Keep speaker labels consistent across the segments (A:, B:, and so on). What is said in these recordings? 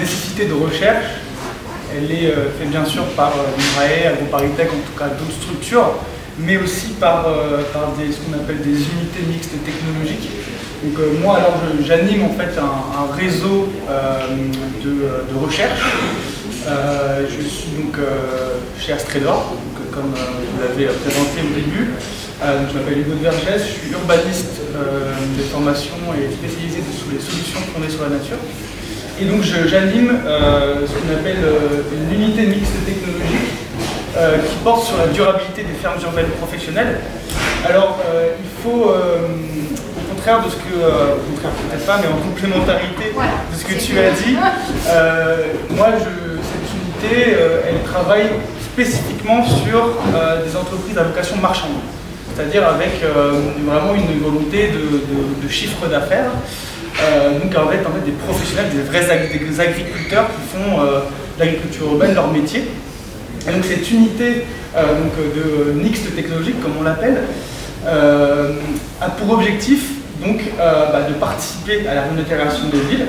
A: nécessité de recherche, elle est faite bien sûr par l'INRAE, AgroParisTech, en tout cas d'autres structures, mais aussi par ce qu'on appelle des unités mixtes technologiques. Donc moi alors j'anime en fait un réseau de recherche. Je suis donc chez Astredor, comme vous l'avez présenté au début. Je m'appelle Hugo de Vergès, je suis urbaniste de formation et spécialisé sur les solutions fondées sur la nature. Et donc j'anime ce qu'on appelle une unité mixte technologique qui porte sur la durabilité des fermes urbaines professionnelles. Alors il faut, au contraire de ce que, peut-être pas, mais en complémentarité de ce que tu as dit, moi cette unité, elle travaille spécifiquement sur des entreprises à vocation marchande. C'est-à-dire avec vraiment une volonté de chiffre d'affaires. Donc en fait des professionnels, des vrais agriculteurs qui font de l'agriculture urbaine leur métier. Et donc cette unité de mixte technologique, comme on l'appelle, a pour objectif donc, de participer à la renaturation des villes,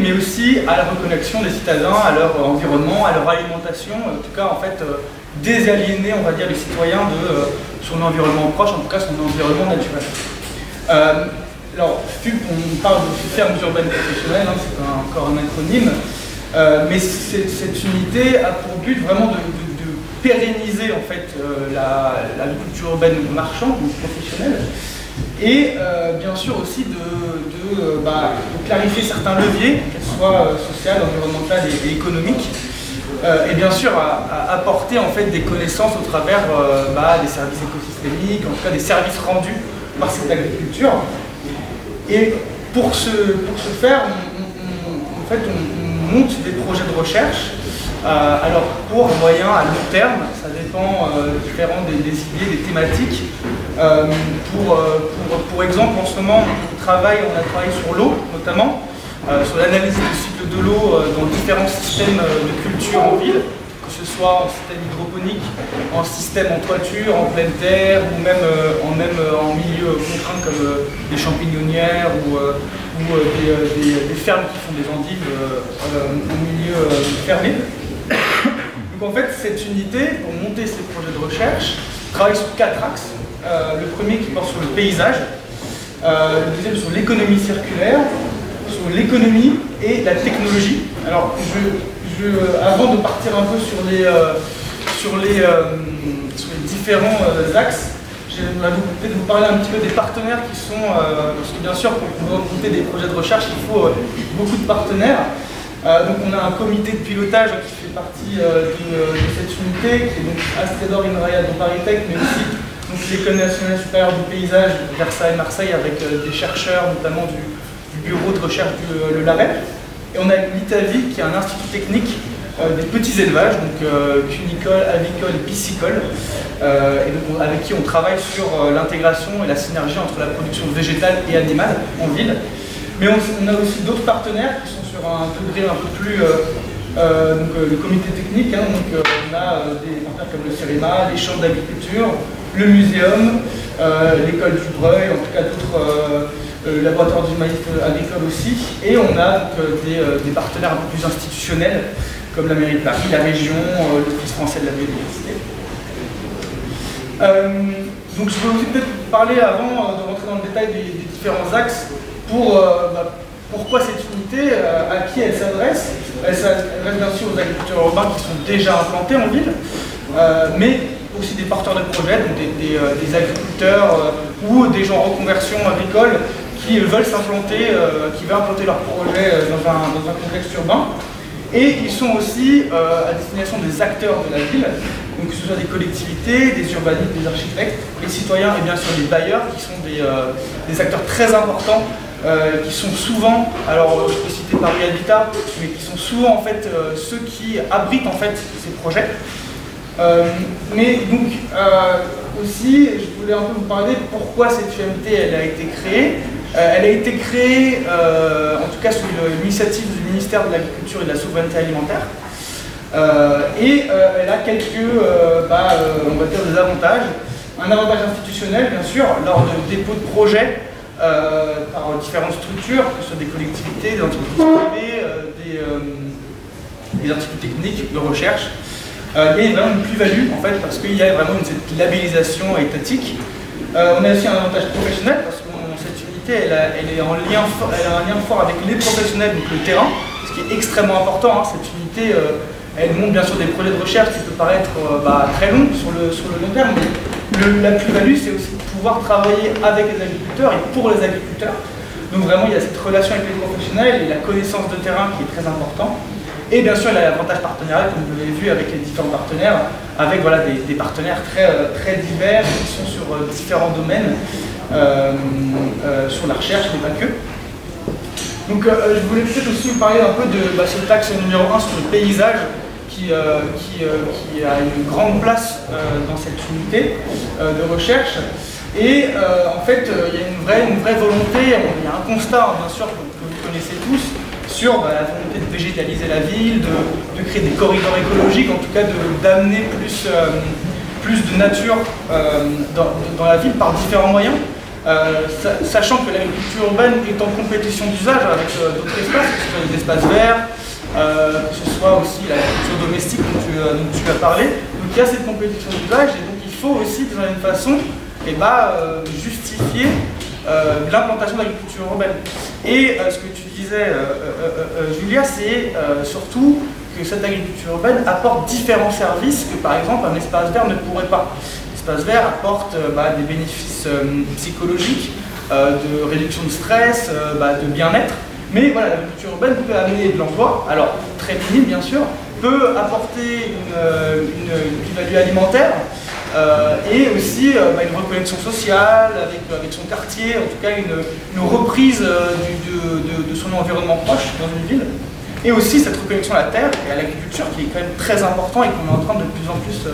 A: mais aussi à la reconnexion des citadins à leur environnement, à leur alimentation, en tout cas en fait désaliéner, on va dire, les citoyens de son environnement proche, en tout cas son environnement naturel. Alors, FUP, on parle de fermes urbaines professionnelles, hein, c'est encore un acronyme, mais cette unité a pour but vraiment de pérenniser en fait l'agriculture urbaine marchande, donc professionnelle, et bien sûr aussi de clarifier certains leviers, qu'elles soient sociales, environnementales et économiques. Et bien sûr à apporter en fait des connaissances au travers des services écosystémiques, en tout cas des services rendus par cette agriculture. Et pour ce faire, on monte des projets de recherche, alors court, moyen, à long terme, ça dépend différents des idées, des thématiques. Pour exemple, en ce moment, on a travaillé sur l'eau notamment, sur l'analyse du cycle de l'eau dans différents systèmes de culture en ville, que ce soit en système hydroponique, en système en toiture, en pleine terre, ou même en milieu contraint comme des champignonnières ou des fermes qui font des endives en milieu fermé. Donc en fait, cette unité, pour monter ces projets de recherche, travaille sur 4 axes. Le premier qui porte sur le paysage, le deuxième sur l'économie circulaire, sur l'économie et la technologie. Alors, avant de partir un peu sur les différents axes, j'aimerais peut-être vous parler un petit peu des partenaires qui sont, parce que bien sûr, pour pouvoir monter des projets de recherche, il faut beaucoup de partenaires. Donc on a un comité de pilotage qui fait partie de cette unité, qui est donc Astredor, INRAE, AgroParisTech, mais aussi l'École nationale supérieure du paysage, Versailles-Marseille, avec des chercheurs, notamment du bureau de recherche de l'AREP. Et on a l'ITAVI, qui est un institut technique des petits élevages, donc cunicole, avicole et piscicole, et donc avec qui on travaille sur l'intégration et la synergie entre la production végétale et animale en ville. Mais on a aussi d'autres partenaires qui sont sur un degré un peu plus... le comité technique, hein, donc on a des partenaires comme le CEREMA, les chambres d'agriculture, le muséum, l'école du Breuil, en tout cas d'autres laboratoires du maïs agricole aussi, et on a des partenaires un peu plus institutionnels comme la mairie de Paris, la région, l'Office français de la biodiversité. Donc je vais aussi peut-être vous parler avant de rentrer dans le détail des différents axes pourquoi cette unité, à qui elle s'adresse. Elle s'adresse bien sûr aux agriculteurs urbains qui sont déjà implantés en ville, mais aussi des porteurs de projets, donc des agriculteurs ou des gens en reconversion agricole qui veulent s'implanter, qui veulent implanter leur projet dans un contexte urbain. Et ils sont aussi à destination des acteurs de la ville, donc que ce soit des collectivités, des urbanistes, des architectes, les citoyens et bien sûr les bailleurs qui sont des acteurs très importants, qui sont souvent, alors je peux citer Paris Habitat, mais qui sont souvent en fait ceux qui abritent en fait ces projets. Mais donc aussi, je voulais un peu vous parler de pourquoi cette UMT elle a été créée. Elle a été créée, en tout cas sous l'initiative du ministère de l'Agriculture et de la Souveraineté Alimentaire. Elle a quelques, on va dire, des avantages. Un avantage institutionnel, bien sûr, lors de dépôt de projet, par différentes structures, que ce soit des collectivités, des entreprises privées, des instituts techniques de recherche. Il y a vraiment une plus-value en fait parce qu'il y a vraiment cette labellisation étatique. On a aussi un avantage professionnel parce que cette unité elle a un lien fort avec les professionnels, donc le terrain, ce qui est extrêmement important. Cette unité elle montre bien sûr des projets de recherche qui peuvent paraître très longs sur le long terme, mais la plus-value c'est aussi de pouvoir travailler avec les agriculteurs et pour les agriculteurs. Donc vraiment il y a cette relation avec les professionnels et la connaissance de terrain qui est très important. Et bien sûr, il y a l'avantage partenarial, comme vous l'avez vu avec les différents partenaires, avec des partenaires très divers qui sont sur différents domaines, sur la recherche, mais pas que. Donc je voulais peut-être aussi vous parler un peu de cet axe numéro 1 sur le paysage, qui a une grande place dans cette unité de recherche. Et en fait, il y a une vraie volonté, il y a un constat, bien sûr, que vous connaissez tous, sur la volonté de végétaliser la ville, de créer des corridors écologiques, en tout cas d'amener plus de nature dans la ville par différents moyens, sachant que l'agriculture urbaine est en compétition d'usage avec d'autres espaces, que ce soit les espaces verts, que ce soit aussi l'agriculture domestique dont tu as parlé. Donc il y a cette compétition d'usage et donc il faut aussi, d'une certaine façon, justifier l'implantation de l'agriculture urbaine. Et ce que tu disais, Julia, c'est surtout que cette agriculture urbaine apporte différents services que par exemple un espace vert ne pourrait pas. L'espace vert apporte des bénéfices psychologiques, de réduction de stress, de bien-être, mais voilà, l'agriculture urbaine peut amener de l'emploi, alors très minime bien sûr, peut apporter une plus-value alimentaire, et aussi une reconnexion sociale avec son quartier, en tout cas une reprise de son environnement proche dans une ville, et aussi cette reconnexion à la terre et à l'agriculture qui est quand même très important et qu'on est en train de plus en plus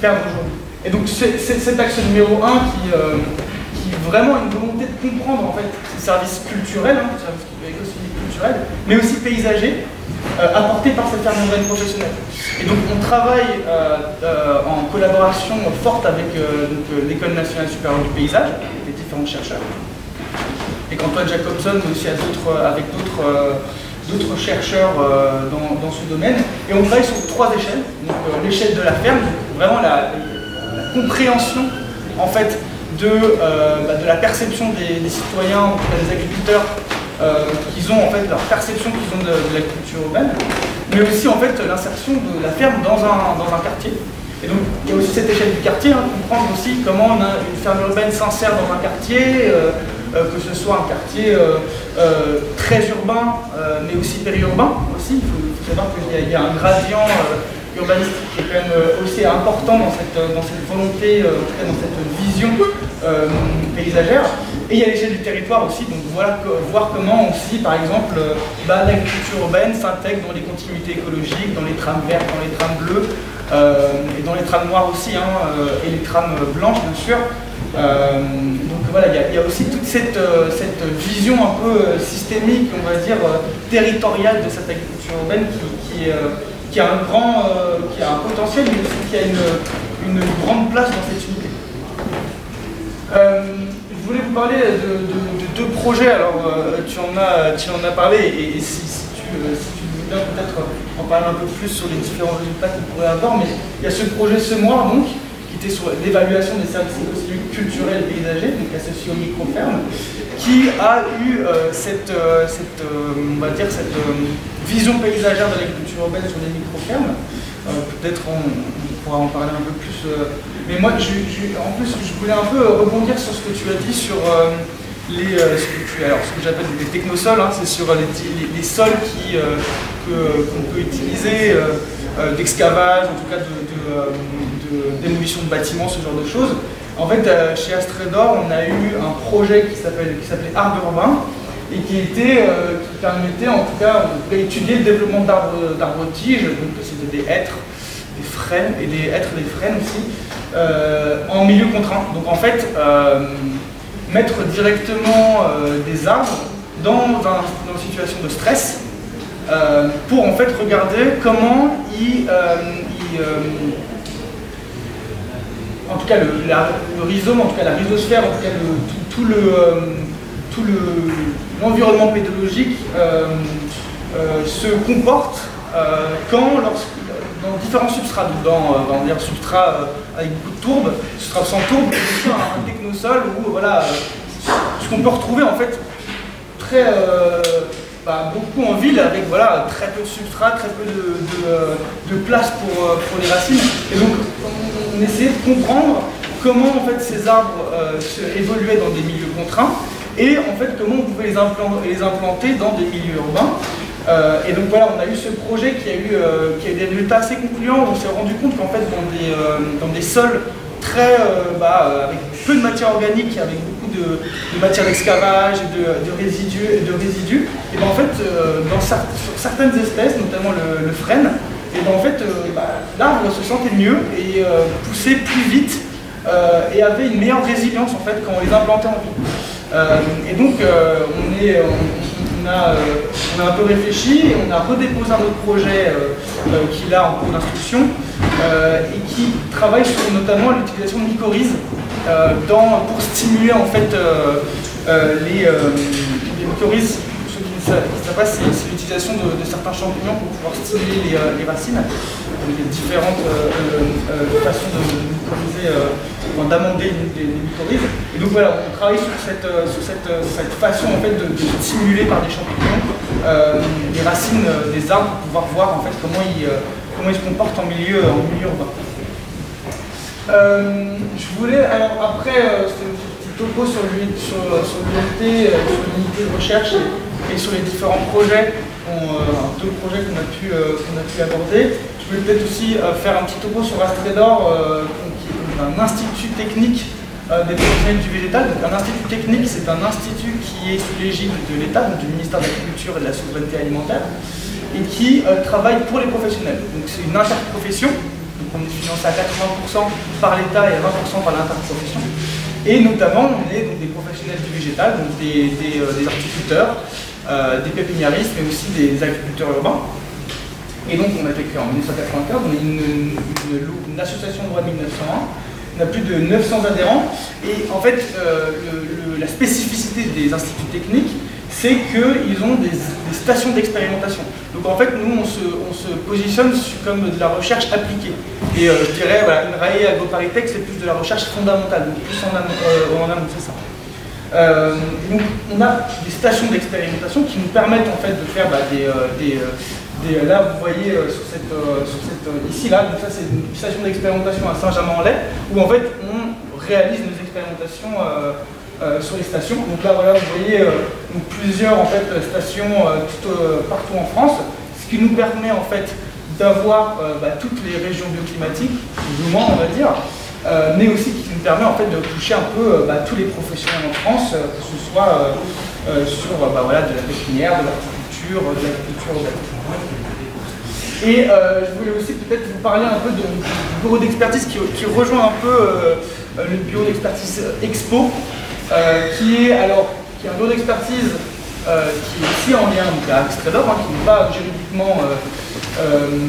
A: perdre aujourd'hui. Et donc c'est cet axe numéro 1 qui est vraiment une volonté de comprendre en fait ces services culturels, services culturels, mais aussi paysagers, apportés par cette ferme urbaine professionnelle. Et donc on travaille en collaboration forte avec l'École nationale supérieure du paysage, les différents chercheurs, et qu'Antoine Jacobson, mais aussi avec d'autres chercheurs dans ce domaine. Et on travaille sur 3 échelles. Donc l'échelle de la ferme, donc vraiment la compréhension en fait de la perception des citoyens, en tout cas des agriculteurs, qu'ils ont en fait leur perception qu'ils ont de l'agriculture urbaine, mais aussi en fait l'insertion de la ferme dans un quartier. Et donc il y a aussi cette échelle du quartier, comprendre aussi comment une ferme urbaine s'insère dans un quartier, que ce soit un quartier très urbain, mais aussi périurbain aussi. Il faut savoir qu'il y a un gradient urbanistique qui est quand même aussi important dans cette volonté, en tout cas dans cette vision paysagère. Et il y a l'échelle du territoire aussi, donc voilà, voir comment aussi, par exemple, l'agriculture urbaine s'intègre dans les continuités écologiques, dans les trames vertes, dans les trames bleues, et dans les trames noires aussi, et les trames blanches bien sûr. Donc voilà, il y a aussi toute cette vision un peu systémique, on va dire, territoriale de cette agriculture urbaine qui a un potentiel, mais aussi qui a une grande place dans cette unité. Je voulais vous parler de 2 projets, alors tu en as parlé, et si tu veux bien peut-être en parler un peu plus sur les différents résultats qu'on pourrait avoir, mais il y a ce projet Semoir donc, qui était sur l'évaluation des services écologiques culturels et paysagers, donc associé aux micro-fermes, qui a eu cette vision paysagère de l'agriculture urbaine sur les micro-fermes. Peut-être on pourra en parler un peu plus. Mais moi, en plus, je voulais un peu rebondir sur ce que tu as dit sur ce que j'appelle des technosols, c'est sur les sols qu'on peut utiliser d'excavage, en tout cas de démolition de bâtiments, ce genre de choses. En fait, chez Astredor, on a eu un projet qui s'appelait Arbres urbains et qui permettait, en tout cas, d'étudier le développement d'arbres-tiges, donc c'était des hêtres, des frênes, et des hêtres et des frênes aussi, en milieu contraint. Donc en fait, mettre directement des arbres dans une situation de stress pour en fait regarder comment en tout cas le rhizome, en tout cas la rhizosphère, en tout cas tout l'environnement pédologique se comporte dans différents substrats, dans des substrats avec beaucoup de tourbe, substrats sans tourbe, et aussi un technosol où voilà, ce qu'on peut retrouver en fait beaucoup en ville avec voilà, très peu de substrat, très peu de place pour les racines. Et donc on essayait de comprendre comment en fait, ces arbres évoluaient dans des milieux contraints et en fait comment on pouvait les implanter dans des milieux urbains. Et donc voilà, on a eu ce projet qui a eu des résultats assez concluants. On s'est rendu compte qu'en fait dans des sols avec peu de matière organique, avec beaucoup de matière d'excavage, de résidus, et ben en fait sur certaines espèces, notamment le frêne, et ben en fait l'arbre se sentait mieux et poussait plus vite et avait une meilleure résilience en fait quand on les implantait en ville. Et donc on a un peu réfléchi et on a redéposé un autre projet qui est là en cours d'instruction et qui travaille sur notamment l'utilisation de mycorhizes pour stimuler en fait les mycorhizes. Pour ceux qui ne savent pas, c'est l'utilisation de certains champignons pour pouvoir stimuler les racines. Il y a différentes façons de mycorhiser, d'amender les mycorhizes. Et donc voilà, on travaille sur cette façon en fait, de stimuler par des champignons les racines des arbres pour pouvoir voir en fait, comment ils se comportent en milieu urbain. Je voulais, alors après, c'était un petit topo sur l'unité, sur l'unité de recherche et sur les différents projets, deux projets qu'on a pu aborder. Je voulais peut-être aussi faire un petit topo sur Astrédor, qui est un institut technique des professionnels du végétal. Donc un institut technique, c'est un institut qui est sous l'égide de l'État, donc du ministère de l'Agriculture et de la Souveraineté Alimentaire, et qui travaille pour les professionnels. Donc c'est une interprofession, donc on est financé à 80% par l'État et à 20% par l'interprofession. Et notamment, on est donc des professionnels du végétal, donc des horticulteurs, des pépiniéristes, mais aussi des agriculteurs urbains. Et donc on a été créé en 1995, on est une association de loi de 1901, on a plus de 900 adhérents, et en fait la spécificité des instituts techniques, c'est qu'ils ont des stations d'expérimentation. Donc en fait nous on se positionne comme de la recherche appliquée. Et je dirais, voilà, INRAE AgroParisTech c'est plus de la recherche fondamentale, donc plus en amont, c'est ça. Donc on a des stations d'expérimentation qui nous permettent en fait de faire là vous voyez ici là, donc ça c'est une station d'expérimentation à Saint-Germain-en-Laye où en fait on réalise nos expérimentations sur les stations. Donc là voilà vous voyez plusieurs en fait stations partout en France, ce qui nous permet en fait d'avoir toutes les régions bioclimatiques, plus ou moins on va dire. Mais aussi qui nous permet en fait de toucher un peu tous les professionnels en France, que ce soit sur de la pépinière, de l'horticulture, de l'agriculture. Et je voulais aussi peut-être vous parler un peu du bureau d'expertise qui rejoint un peu le bureau d'expertise Expo, qui est un bureau d'expertise qui est aussi en lien avec Astrédor, qui n'est pas juridiquement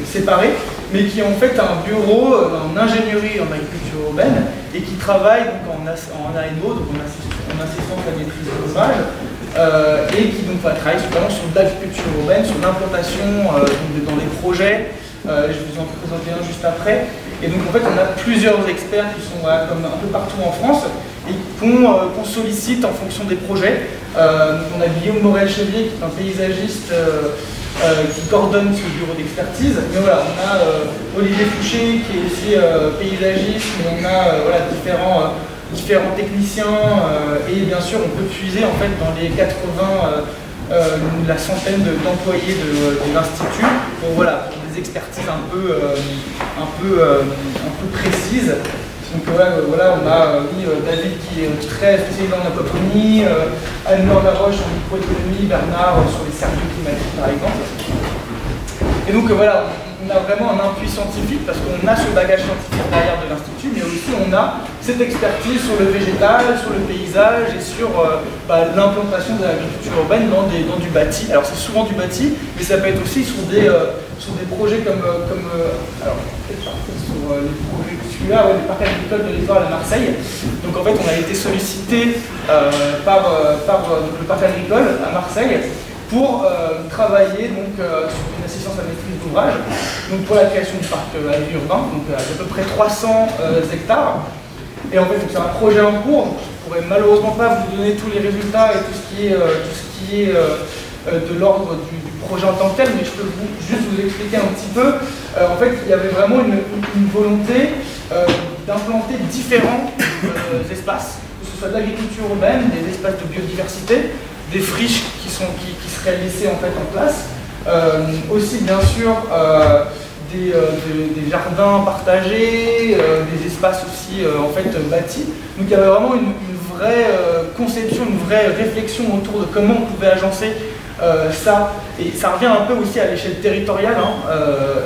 A: séparé, mais qui est en fait un bureau en ingénierie en agriculture urbaine et qui travaille donc, en ANO, donc en assistance à la maîtrise globale, et qui donc travaille vraiment sur l'agriculture urbaine, sur l'implantation dans les projets. Je vais vous en présenter un juste après. Et donc en fait on a plusieurs experts qui sont comme un peu partout en France et qu'on sollicite en fonction des projets. On a Guillaume Morel-Chevier qui est un paysagiste qui coordonne ce bureau d'expertise. Mais voilà, on a Olivier Fouché qui est aussi paysagiste, mais on a différents techniciens et bien sûr on peut puiser en fait dans les 80 la centaine d'employés de l'Institut pour des expertises un peu précises. Donc voilà, on a David qui est très spécialisé en aquaponie, Anne-Laure Laroche en microéconomie, Bernard sur les cercles climatiques par exemple. Et donc voilà, on a vraiment un appui scientifique parce qu'on a ce bagage scientifique derrière de l'Institut, mais aussi on a cette expertise sur le végétal, sur le paysage et sur l'implantation de l'agriculture urbaine dans du bâti. Alors c'est souvent du bâti, mais ça peut être aussi sur des projets comme alors peut-être les projets celui-là, ouais, le parc agricole de l'Étoile à Marseille. Donc en fait, on a été sollicité par le parc agricole à Marseille pour travailler donc, sur une assistance à maîtrise d'ouvrage, donc pour la création du parc urbain, donc à peu près 300 hectares. Et en fait, c'est un projet en cours. Je ne pourrais malheureusement pas vous donner tous les résultats et tout ce qui est de l'ordre du projet en tant que tel, mais je peux juste vous expliquer un petit peu. En fait, il y avait vraiment une volonté d'implanter différents espaces, que ce soit de l'agriculture urbaine, des espaces de biodiversité, des friches qui seraient laissées en fait en place, aussi bien sûr des jardins partagés, des espaces aussi en fait bâtis. Donc il y avait vraiment une vraie conception, une vraie réflexion autour de comment on pouvait agencer ça. Et ça revient un peu aussi à l'échelle territoriale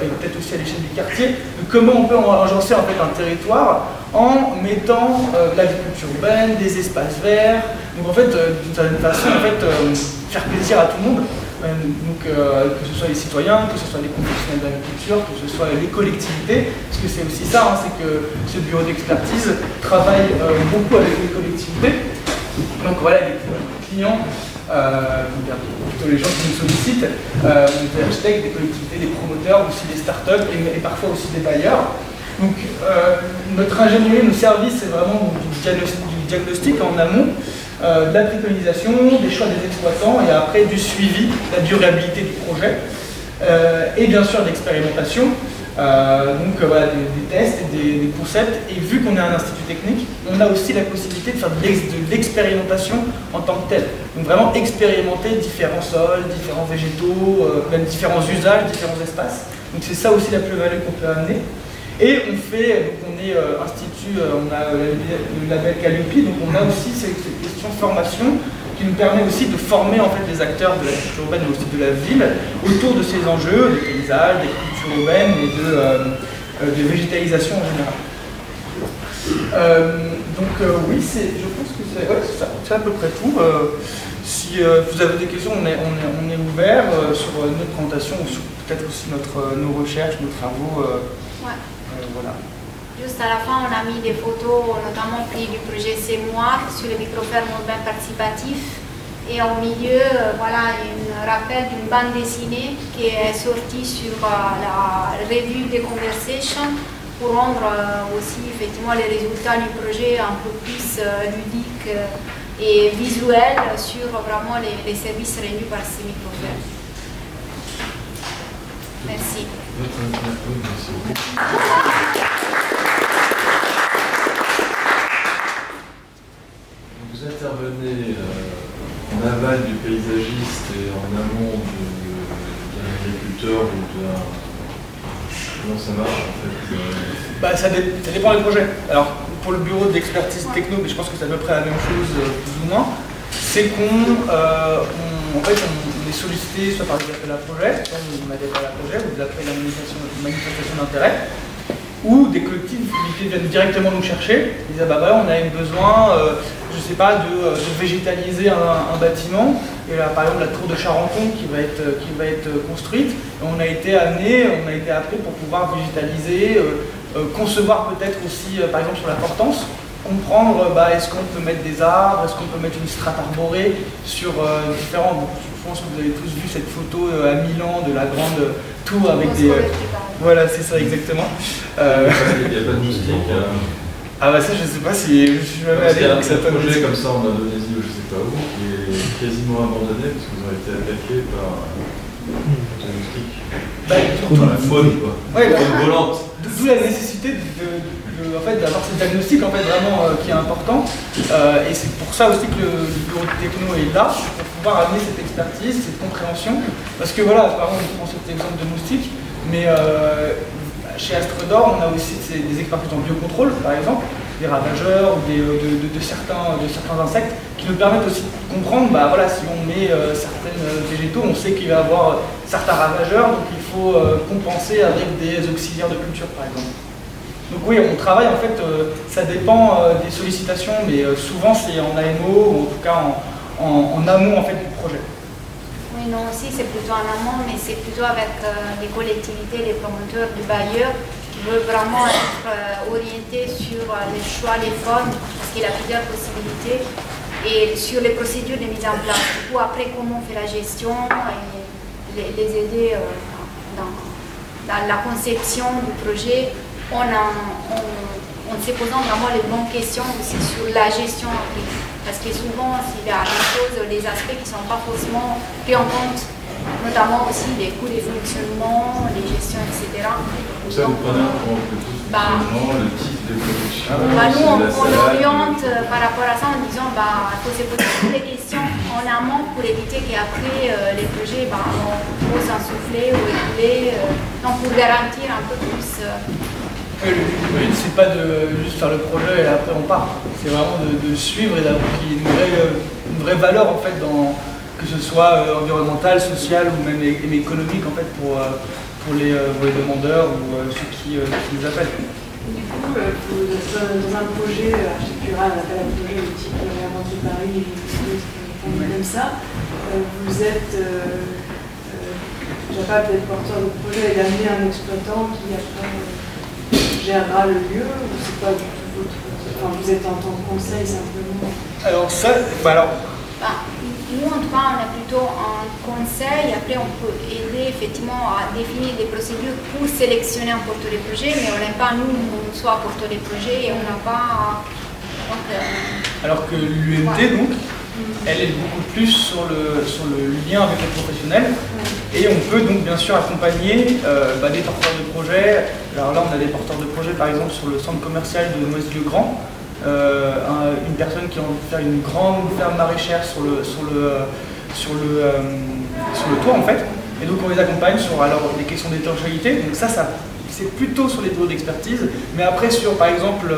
A: et peut-être aussi à l'échelle du quartier, de comment on peut agencer en fait un territoire en mettant de l'agriculture urbaine, des espaces verts. Donc en fait, d'une certaine façon, en fait, faire plaisir à tout le monde. Donc, que ce soit les citoyens, que ce soit les professionnels d'agriculture, que ce soit les collectivités, parce que c'est aussi ça, c'est que ce bureau d'expertise travaille beaucoup avec les collectivités. Donc voilà, les clients, plutôt les gens qui nous sollicitent, des architectes, des collectivités, des promoteurs, aussi des startups et parfois aussi des bailleurs. Donc notre ingénierie, nos services, c'est vraiment du diagnostic en amont, de la préconisation, des choix des exploitants et après du suivi, de la durabilité du projet et bien sûr d'expérimentation. Donc voilà, des tests, des concepts, et vu qu'on est un institut technique, on a aussi la possibilité de faire de l'expérimentation en tant que telle. Donc vraiment expérimenter différents sols, différents végétaux, même différents usages, différents espaces. Donc c'est ça aussi la plus-value qu'on peut amener. Et on fait, donc on est institut, on a le label Calliope, donc on a aussi cette question de formation qui nous permet aussi de former en fait les acteurs de la culture urbaine mais aussi de la ville autour de ces enjeux, des paysages, des cultures urbaines et de végétalisation en général. Donc oui, je pense que c'est à peu près tout. Si vous avez des questions, on est ouvert sur notre présentation ou sur peut-être aussi nos recherches, nos travaux.
B: Ouais.
A: Voilà.
B: Juste à la fin, on a mis des photos, notamment prises du projet C'est moi sur les microfermes urbains participatifs. Et au milieu, voilà, un rappel d'une bande dessinée qui est sortie sur la revue des Conversations pour rendre aussi effectivement les résultats du projet un peu plus ludiques et visuels sur vraiment les services rendus par ces microfermes. Merci.
C: Vous intervenez en aval du paysagiste et en amont d'un agriculteur ou d'un... Comment ça marche en fait
A: Ça dépend des projets. Alors pour le bureau d'expertise techno, mais je pense que c'est à peu près la même chose plus ou moins, c'est qu'on est sollicité soit par des appels à projets, soit on a des appels à projets ou des appels à manifestation d'intérêt, ou des collectivités viennent directement nous chercher, ils disent on a besoin, je sais pas, de végétaliser un bâtiment, et là par exemple la tour de Charenton qui va être construite, et on a été appelé pour pouvoir végétaliser, concevoir peut-être aussi par exemple sur la portance, comprendre est-ce qu'on peut mettre des arbres, est-ce qu'on peut mettre une strate arborée sur différents... Je pense que vous avez tous vu cette photo à Milan de la grande tour avec des... Voilà, c'est ça exactement.
C: Il n'y a pas de moustique.
A: Ah bah ça je sais pas si je suis jamais allé.
C: Il y a un projet comme ça en Indonésie ou je sais pas où qui est quasiment abandonné parce qu'ils ont été attaqués par des moustiques. Dans la faune quoi.
A: Ouais,
C: faune volante.
A: D'où la nécessité d'avoir ce diagnostic vraiment qui est important. Et c'est pour ça aussi que le bureau de techno est là, pour pouvoir amener cette expertise, cette compréhension. Parce que voilà, par exemple, je prends cet exemple de moustique, mais chez Astre d'Or, on a aussi des expertises en biocontrôle, par exemple, des ravageurs ou de certains insectes, qui nous permettent aussi de comprendre, si on met certains végétaux, on sait qu'il va y avoir certains ravageurs, donc il faut compenser avec des auxiliaires de culture, par exemple. Donc oui, on travaille en fait, ça dépend des sollicitations, mais souvent c'est en AMO ou en tout cas en amont en fait du projet.
B: Oui, non, aussi c'est plutôt en amont, mais c'est plutôt avec les collectivités, les promoteurs, les bailleurs qui veut vraiment être orienté sur les choix des formes, parce qu'il a plusieurs possibilités, et sur les procédures de mise en place. Du coup, après, comment on fait la gestion et les aider dans la conception du projet, en se posant vraiment les bonnes questions aussi sur la gestion après. Parce que souvent, il y a des choses, des aspects qui ne sont pas forcément pris en compte, notamment aussi les coûts de fonctionnement, les gestions, etc.
C: Pour ça, vous prenez en compte le coût de fonctionnement, le type de production.
B: Nous, on oriente par rapport à ça en disant il faut se poser toutes les questions en amont pour éviter qu'après les projets vont s'ensouffler ou écouler, donc pour garantir un peu plus.
A: Le but, c'est pas de juste faire le projet et après on part. C'est vraiment de suivre et d'avoir une vraie valeur en fait, que ce soit environnementale, sociale ou même économique en fait, pour les demandeurs ou ceux qui nous appellent.
D: Du coup, dans un projet architectural, un appel à projet de type Réinventer Paris, comme ça, vous êtes capable d'être porteur de projet et d'amener un exploitant qui après gérera le lieu, ou c'est pas du tout votre... Enfin, vous êtes en tant que conseil simplement?
A: Alors ça,
B: nous en tout cas on est plutôt en conseil, après on peut aider effectivement à définir des procédures pour sélectionner un porteur de projet, mais on n'est pas nous soit porteur de projet et on n'a pas... Donc,
A: alors que l'UMT donc, elle est beaucoup plus sur le lien avec les professionnels et on peut donc bien sûr accompagner des porteurs de projets. Alors là on a des porteurs de projets par exemple sur le centre commercial de Noisy-le-Grand, une personne qui a envie de faire une grande ferme maraîchère sur le toit en fait, et donc on les accompagne sur les questions d'étanchéité. Donc ça c'est plutôt sur les bureaux d'expertise, mais après sur par exemple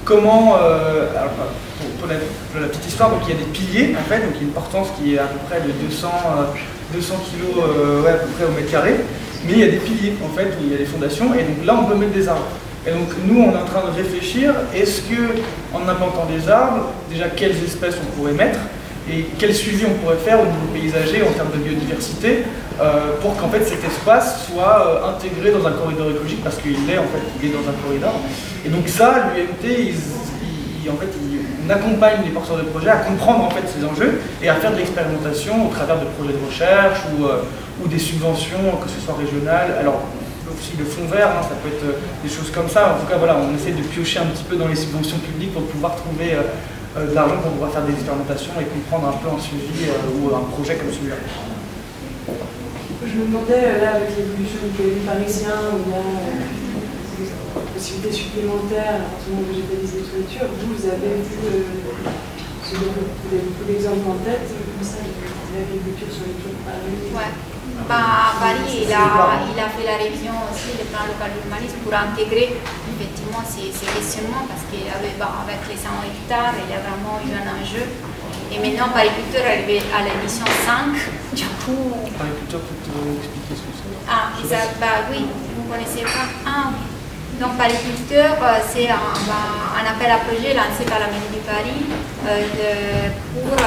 A: comment, pour la petite histoire, donc il y a des piliers en fait, donc il y a une portance qui est à peu près de 200 kg à peu près au mètre carré, mais il y a des piliers en fait, où il y a des fondations, et donc là on peut mettre des arbres. Et donc nous on est en train de réfléchir, est-ce que en implantant des arbres, déjà quelles espèces on pourrait mettre, et quel suivi on pourrait faire au niveau paysager en termes de biodiversité, pour qu'en fait cet espace soit intégré dans un corridor écologique, parce qu'il est dans un corridor. Et donc ça, l'UMT, on accompagne les porteurs de projets à comprendre en fait ces enjeux et à faire de l'expérimentation au travers de projets de recherche ou des subventions, que ce soit régionales. Alors aussi le fonds vert, ça peut être des choses comme ça. En tout cas, voilà, on essaie de piocher un petit peu dans les subventions publiques pour pouvoir trouver de l'argent pour pouvoir faire des expérimentations et comprendre un peu un suivi ou un projet comme celui-là.
D: Je me demandais, là, avec l'évolution du PLU parisien, où il y a des possibilités supplémentaires à partir du moment où végétaliser les toitures, vous avez vu, vous avez beaucoup d'exemples en tête, comme ça, de l'agriculture sur les toits de Paris.
B: Ouais. À Paris, il a fait la révision aussi du plan local d'urbanisme pour intégrer effectivement ces questionnements, parce qu'avec les 100 hectares, il y a vraiment eu un enjeu. Et maintenant, Pariculteur est arrivé à l'édition 5, du coup...
A: Pariculteur, peut-être expliquer ce que c'est?
B: Oui, vous ne connaissez pas. Donc Pariculteur, c'est un appel à projet lancé par la mairie de Paris pour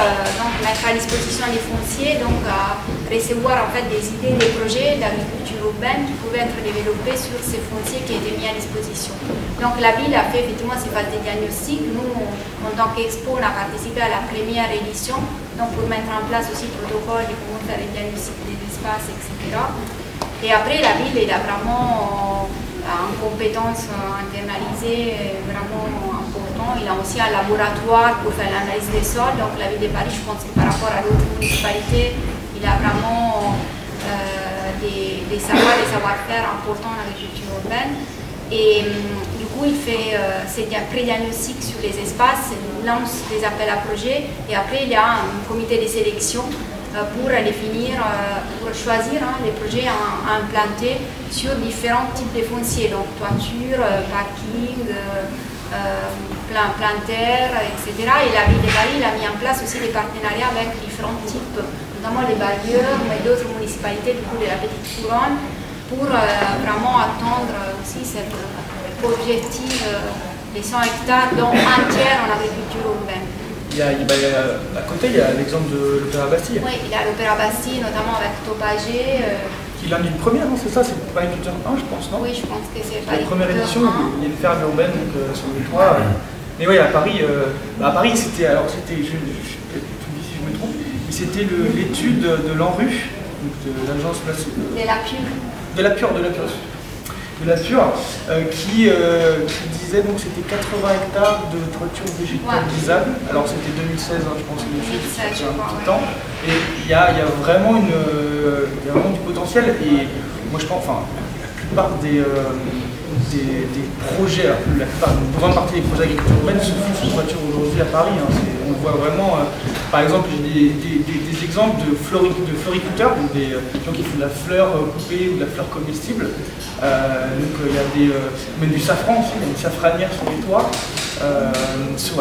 B: mettre à disposition des fonciers, donc recevoir en fait des idées, des projets d'agriculture urbaine qui pouvaient être développés sur ces fonciers qui étaient mis à disposition. Donc la ville a fait effectivement ces phases de diagnostic. Nous, en tant qu'Expo, on a participé à la première édition, donc pour mettre en place aussi le protocole de comment faire les diagnostics des espaces, etc. Et après, la ville, elle a vraiment une compétence internalisée vraiment important. Il a aussi un laboratoire pour faire l'analyse des sols. Donc la ville de Paris, je pense que par rapport à d'autres municipalités, il a vraiment des savoir-faire importants en agriculture urbaine. Et du coup, il fait ses pré-diagnostics sur les espaces, il lance des appels à projets, et après, il y a un comité de sélection pour définir, pour choisir les projets à implanter sur différents types de fonciers, donc toiture, parking, plein terre, etc. Et la ville de Paris a mis en place aussi des partenariats avec différents types, notamment les bailleurs, mais d'autres municipalités du coup, de la Petite Couronne, pour vraiment atteindre aussi cet objectif des 100 hectares, dont un tiers en agriculture urbaine.
A: À côté, il y a l'exemple de l'Opéra Bastille.
B: Oui, il y a l'Opéra Bastille, notamment avec Topager,
A: qui est l'un d'une première, non, c'est ça, c'est Pariculture 1, je pense, non?
B: Oui, je pense que c'est
A: la première édition, il y a une ferme urbaine donc, sur le toit. Mais oui, à Paris, c'était, alors c'était, je me dis si je me trompe, mais c'était l'étude de l'ANRU, donc de l'agence de la Pure, qui disait donc c'était 80 hectares de toiture végétalisable. Alors c'était 2016, hein, je pense, c'est un petit temps. Et il y a vraiment du potentiel. Et moi je pense, enfin, la plupart des projets, une grande partie des projets d'agriculture urbaine se font sur toiture aujourd'hui à Paris. Hein. On voit vraiment, par exemple, j'ai des exemples de floriculteurs, donc des gens qui font de la fleur coupée ou de la fleur comestible. Donc il y a même du safran aussi, il y a une safranière sur les toits.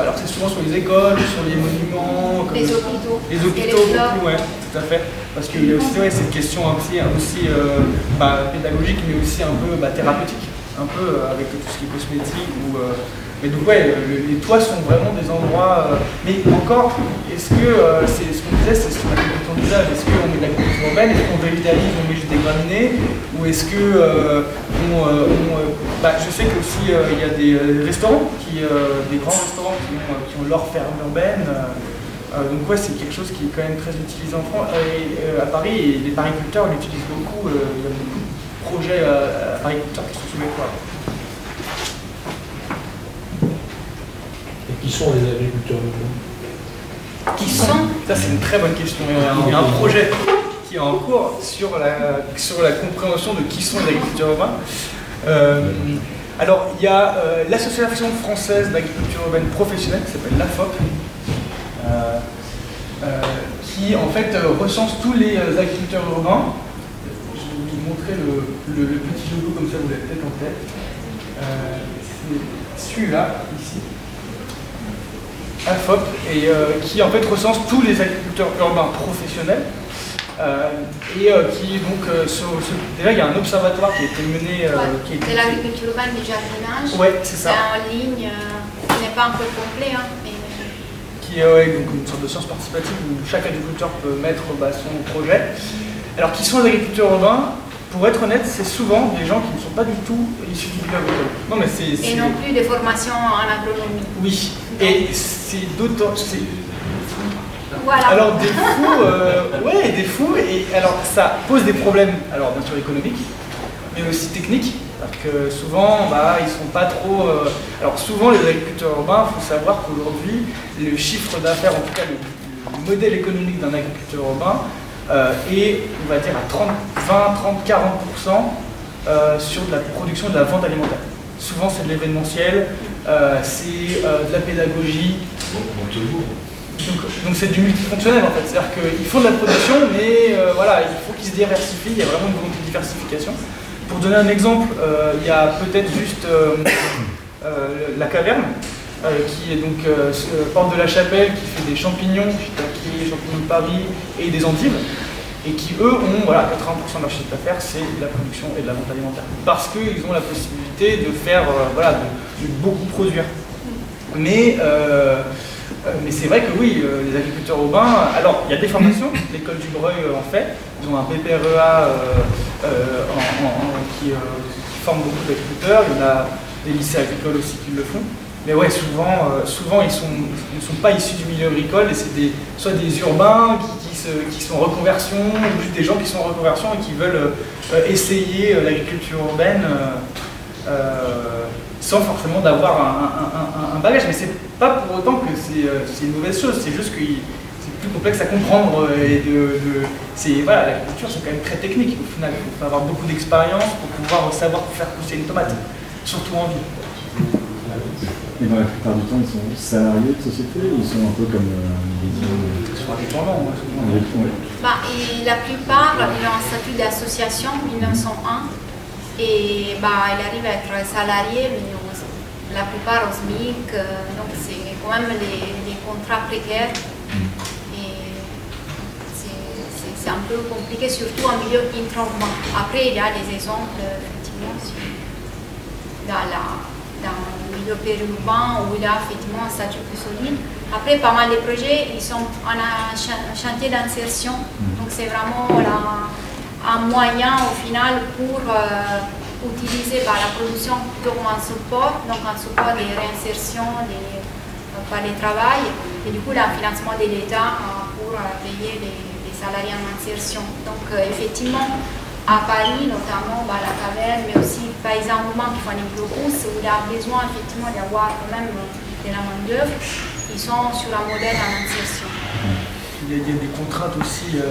A: Alors c'est souvent sur les écoles, sur les monuments, comme
B: les hôpitaux,
A: beaucoup, ouais, tout à fait. Parce qu'il y a aussi cette question aussi pédagogique, mais aussi un peu thérapeutique, un peu avec tout ce qui est cosmétique. Mais donc ouais, les toits sont vraiment des endroits. Mais encore, est-ce que c'est ce qu'on disait, c'est ce qu'on a dit ton usage, est-ce qu'on met de l'agriculture urbaine, est-ce qu'on végétalise, on met juste des graminées, ou est-ce que je sais qu'aussi il y a des restaurants, des grands restaurants qui ont leur ferme urbaine. Donc ouais, c'est quelque chose qui est quand même très utilisé en France, à Paris, et les pariculteurs l'utilisent beaucoup. Il y a beaucoup de projets pariculteurs qui sont sous les toits.
E: Qui sont les agriculteurs urbains?
A: Qui sont? Ça c'est une très bonne question. Il y a un projet qui est en cours sur la compréhension de qui sont les agriculteurs urbains. Alors il y a l'Association française d'agriculture urbaine professionnelle qui s'appelle l'AFOP, qui en fait recense tous les agriculteurs urbains. Je vais vous montrer le petit logo comme ça, vous l'avez peut-être en tête. C'est celui-là, ici. AFOP, et qui en fait recense tous les agriculteurs urbains professionnels qui donc déjà il y a un observatoire qui a été mené
B: de l'agriculture urbaine du jardinage.
A: Ouais, c'est ça.
B: C'est en ligne, qui n'est pas encore complet, hein, mais...
A: qui est donc une sorte de science participative où chaque agriculteur peut mettre son projet. Alors qui sont les agriculteurs urbains? Pour être honnête, c'est souvent des gens qui ne sont pas du tout issus du milieu agricole. Non, mais
B: et non plus des formations en agronomie.
A: Oui, et c'est d'autant...
B: Voilà.
A: Alors des fous, et alors ça pose des problèmes, alors bien sûr économiques, mais aussi techniques, parce que souvent, ils sont pas trop... Alors souvent les agriculteurs urbains, il faut savoir qu'aujourd'hui, le chiffre d'affaires, en tout cas le modèle économique d'un agriculteur urbain, et on va dire à 40% sur de la production et de la vente alimentaire. Souvent c'est de l'événementiel, c'est de la pédagogie. Donc c'est du multifonctionnel en fait, c'est-à-dire qu'ils font de la production, mais voilà, il faut qu'ils se diversifient, il y a vraiment une volonté de diversification. Pour donner un exemple, il y a peut-être juste la caverne, qui est donc porte de la Chapelle, qui fait des champignons, shiitake, champignons de Paris et des endives, et qui eux ont 80% de leur chiffre d'affaires, c'est de la production et de la vente alimentaire. Parce qu'ils ont la possibilité de faire, de beaucoup produire. Mais c'est vrai que oui, les agriculteurs urbains, alors il y a des formations, l'école du Breuil en fait, ils ont un PPREA qui forme beaucoup d'agriculteurs, il y en a des lycées agricoles aussi qui le font. Mais ouais, souvent ils ne sont pas issus du milieu agricole, et c'est soit des urbains qui sont en reconversion, ou juste des gens qui sont en reconversion et qui veulent essayer l'agriculture urbaine sans forcément d'avoir un bagage. Mais c'est pas pour autant que c'est une mauvaise chose, c'est juste que c'est plus complexe à comprendre. L'agriculture c'est quand même très technique au final, il faut avoir beaucoup d'expérience pour pouvoir savoir faire pousser une tomate, surtout en ville.
F: Et dans la plupart du temps, ils sont salariés de société, ou ils sont un peu comme
A: ils sont indépendants,
B: et la plupart, ils ont un statut d'association 1901, et il arrive à être salarié, mais la plupart au SMIC, donc c'est quand même des contrats précaires, et c'est un peu compliqué, surtout en milieu intra-urbain. Après, il y a des exemples, effectivement, dans le milieu périurbain où il y a effectivement un statut plus solide. Après, pas mal de projets, ils sont en un chantier d'insertion, donc c'est vraiment un moyen au final pour utiliser la production plutôt comme un support, donc un support de réinsertion par le travail, et du coup un financement de l'État pour payer les salariés en insertion. Donc effectivement, à Paris, notamment la caverne, mais aussi paysans mouvements qui font une Implocus, où il y a besoin effectivement d'avoir quand même de la main-d'œuvre, ils sont sur un modèle en insertion.
A: Il y a des contraintes aussi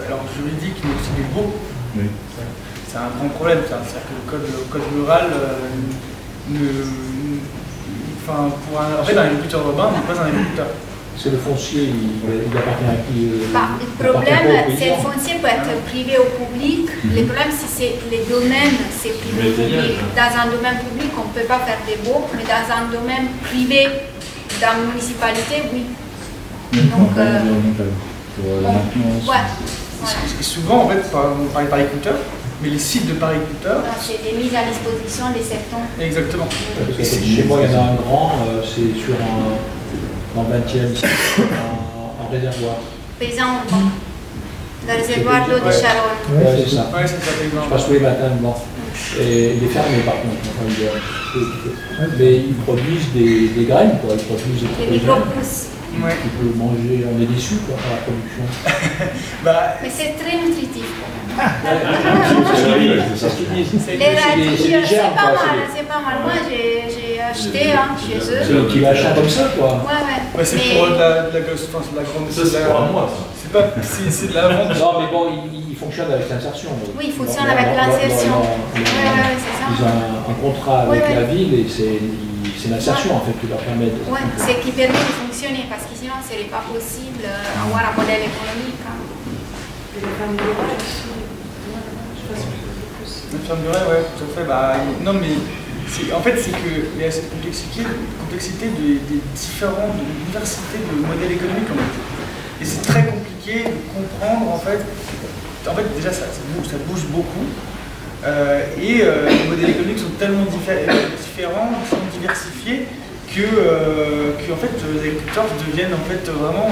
A: alors juridiques, mais aussi des baux. Oui. C'est un grand problème, c'est-à-dire que le code rural en fait, un agriculteur urbain n'est pas un agriculteur.
E: C'est le foncier, il appartient à qui
B: le problème, c'est que le foncier peut être privé ou public. Le problème, c'est les domaines, c'est privé ou public. Dans un domaine public, on ne peut pas faire des baux, mais dans un domaine privé, dans la municipalité, oui. Donc,
A: et souvent, en fait, on parle de pariculteurs, mais les sites de pariculteurs...
B: C'est des mises à disposition des septons.
A: Exactement.
E: Chez moi, il y en a un grand, c'est sur dans le 20e, en réservoir.
B: Paysan urbain. Le réservoir d'eau de Charonne.
E: Oui, c'est ça.
A: Ouais, c'est ça, paysan.
E: Je passe tous les matins dedans. Et il est fermé par contre. Mais ils produisent des graines, quoi. Ils produisent
B: des micro-pousses.
E: Ouais. Tu peux manger, on est déçus par la production.
B: Mais c'est très nutritif.
E: C'est ce qu'ils disent.
B: Les radis, c'est pas mal. Moi, j'ai acheté chez eux.
E: C'est un petit machin comme ça, quoi.
B: Ouais.
A: C'est pour de la grande...
C: Ça, c'est pour un mois, ça.
A: C'est de la vente.
E: Non, mais bon, il fonctionne avec l'insertion.
B: Oui, il fonctionne avec l'insertion. C'est ça.
E: Ils ont un contrat avec la ville et c'est l'insertion en fait qui leur permet de...
B: Oui, c'est qui permet de fonctionner parce que sinon ce n'est pas possible d'avoir un modèle économique.
D: Et la ferme de rêve aussi.
A: La ferme de rêve, oui, tout à fait. Non, mais en fait, c'est qu'il y a cette complexité des différentes, de diversité de modèles économiques en fait. Et c'est très compliqué de comprendre en fait. En fait, déjà, ça bouge beaucoup. Et les modèles économiques sont tellement différents, sont diversifiés que en fait, les agriculteurs deviennent en fait vraiment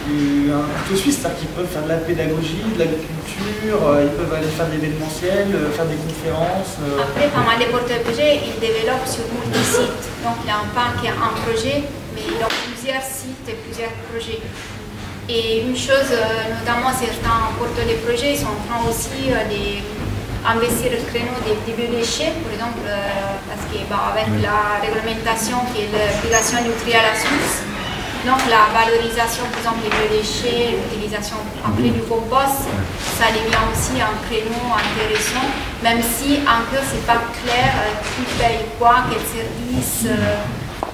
A: un couteau suisse, c'est-à-dire qu'ils peuvent faire de la pédagogie, de l'agriculture, ils peuvent aller faire de l'événementiel, faire des conférences.
B: Après, pas mal de porteurs de projets, ils développent sur multi-sites. Donc il y a pas qu'un projet, mais ils ont plusieurs sites et plusieurs projets. Et une chose, notamment certains porteurs de projets, ils sont en train aussi d'investir le créneau des biodéchets, par exemple, parce qu'avec la réglementation qui est l'obligation du tri à la source, donc la valorisation, par exemple, des biodéchets, l'utilisation après du compost, ça devient aussi un créneau intéressant, même si encore c'est pas clair qui paye quoi, quel service.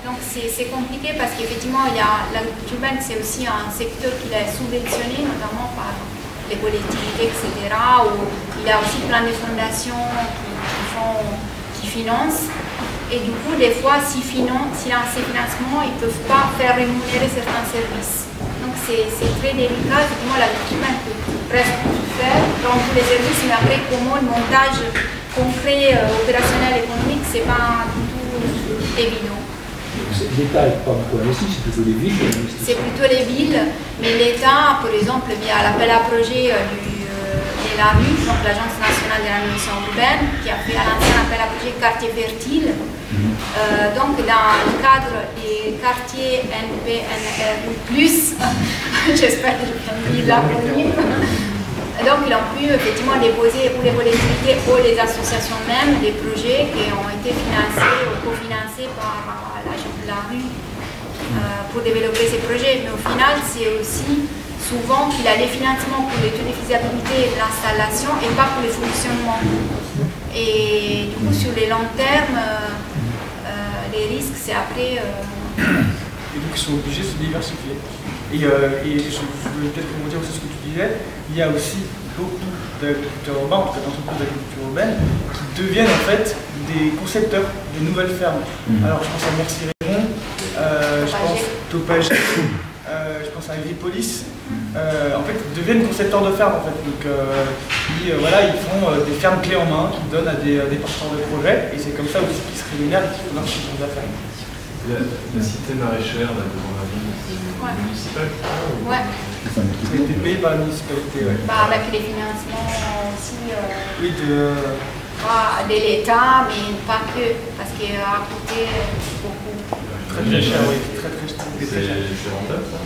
B: Donc c'est compliqué parce qu'effectivement l'agriculture urbaine c'est aussi un secteur qui est subventionné notamment par les collectivités, etc. Où il y a aussi plein de fondations qui financent. Et du coup, des fois, s'ils ont ces financements, ils ne peuvent pas faire rémunérer certains services. Donc c'est très délicat. Effectivement, l'agriculture urbaine peut presque tout faire dans tous les services, mais après, comment le montage concret, opérationnel, économique, c'est pas du tout évident.
E: L'État n'est pas beaucoup investi, c'est plutôt les villes.
B: C'est plutôt les villes, mais l'État, par exemple, via l'appel à projet de l'ARU, donc l'Agence nationale de l'animation urbaine, qui a fait à l'ancien appel à projet quartier fertile. Donc dans le cadre des quartiers NPNRU+, j'espère que j'ai mis l'acronyme, donc ils ont pu effectivement déposer ou les collectivités ou les associations même des projets qui ont été financés ou cofinancés par l'ARU pour développer ces projets. Mais au final, c'est aussi souvent qu'il a des financements pour l'étude de faisabilité et l'installation et pas pour le fonctionnement. Et du coup, sur les longs termes, les risques, c'est après...
A: Et donc, ils sont obligés de se diversifier. Et je voulais peut-être rebondir aussi sur ce que tu disais, il y a aussi beaucoup d'agriculteurs urbains, en tout cas d'entreprises d'agriculture urbaine, qui deviennent en fait des concepteurs de nouvelles fermes. Alors je pense à Merci Raymond, je pense à Topage, je pense à Agripolis. En fait, ils deviennent concepteurs de fermes en fait. Donc ils font des fermes clés en main qu'ils donnent à des porteurs de projets, et c'est comme ça aussi qu'ils se rémunèrent et qu'ils font leur chiffre d'affaires.
C: La cité maraîchère là, devant la ville, c'est municipal?
B: Ouais.
A: ça a été payé par la municipalité. Ouais.
B: Bah, avec les financements aussi
A: oui,
B: de l'État, mais pas que, parce qu'il a coûté beaucoup.
A: Très très cher, oui, très cher.
C: C'est rentable ça?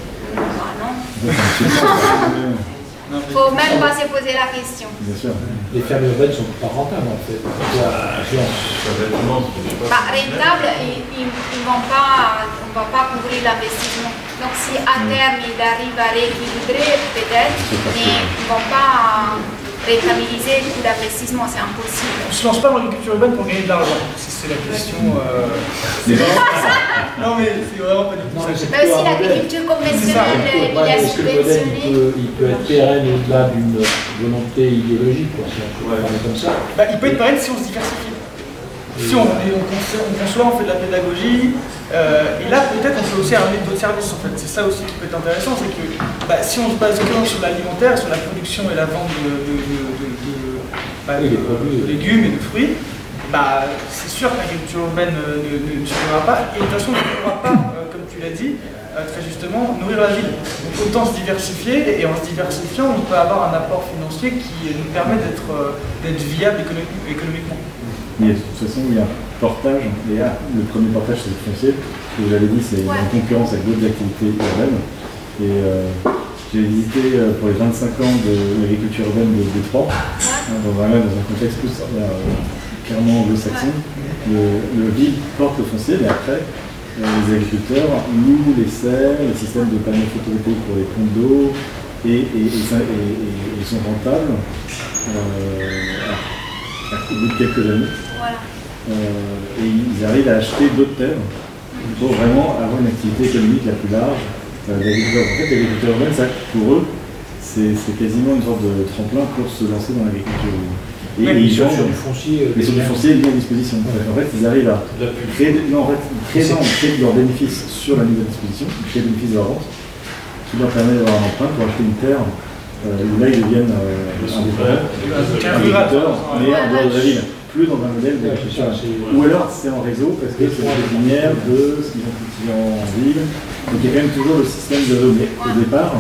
B: Non. Faut même pas se poser la question.
F: Bien sûr.
E: Les fermes urbaines sont pas rentables en fait.
B: Rentable, on va pas couvrir l'investissement. Donc si à terme il arrive à rééquilibrer peut-être, mais ils ne vont pas rentabiliser tout l'investissement, c'est impossible.
A: On ne se lance pas dans l'agriculture urbaine pour gagner de l'argent, si c'est la question. C'est vraiment pas ça. Non mais c'est vraiment pas du tout ça.
B: Mais aussi l'agriculture conventionnelle, il est subventionné.
E: Il peut être pérenne au-delà d'une volonté idéologique, quoi, si on peut parler comme ça.
A: Bah, il peut être pérenne si on se diversifie. Si on conçoit, on fait de la pédagogie, et là peut-être on peut aussi amener d'autres services en fait. C'est ça aussi qui peut être intéressant, c'est que si on se base que sur l'alimentaire, sur la production et la vente de légumes et de fruits, c'est sûr que l'agriculture urbaine ne suffira pas, et de toute façon ne pourra pas, comme tu l'as dit, très justement, nourrir la ville. Donc autant se diversifier, et en se diversifiant, on peut avoir un apport financier qui nous permet d'être viable économiquement.
F: Mais de toute façon, il y a un portage, et le premier portage c'est le foncier, que vous l'avez dit, c'est en concurrence avec d'autres activités urbaines. Et j'ai visité pour les 25 ans de l'agriculture urbaine de Détroit, dans un contexte plus clairement anglo-saxon. Le ville porte le foncier, mais après, les agriculteurs louent les serres, les systèmes de panneaux photovoltaïques pour les pompes d'eau, et ils sont rentables au bout de quelques années.
B: Voilà.
F: Et ils arrivent à acheter d'autres terres pour vraiment avoir une activité économique la plus large d'agriculture. En fait, l'agriculture urbaine, ça, pour eux, c'est quasiment une sorte de tremplin pour se lancer dans l'agriculture. Et ils
E: sur
F: vendent
E: du foncier,
F: mais sur du foncier mis à disposition. En fait, ils arrivent à créer leurs bénéfices sur la mise à disposition, ils créent des bénéfices de leur vente, qui leur permet d'avoir un emprunt pour acheter une terre où là ils deviennent agriculteurs, mais en dehors de la ville. Plus dans un modèle d'agriculture. Ou alors c'est en réseau parce que c'est des pépinières de ce qu'ils ont cultivé en ville. Donc il y a quand même toujours le système de réseau. Mais au départ,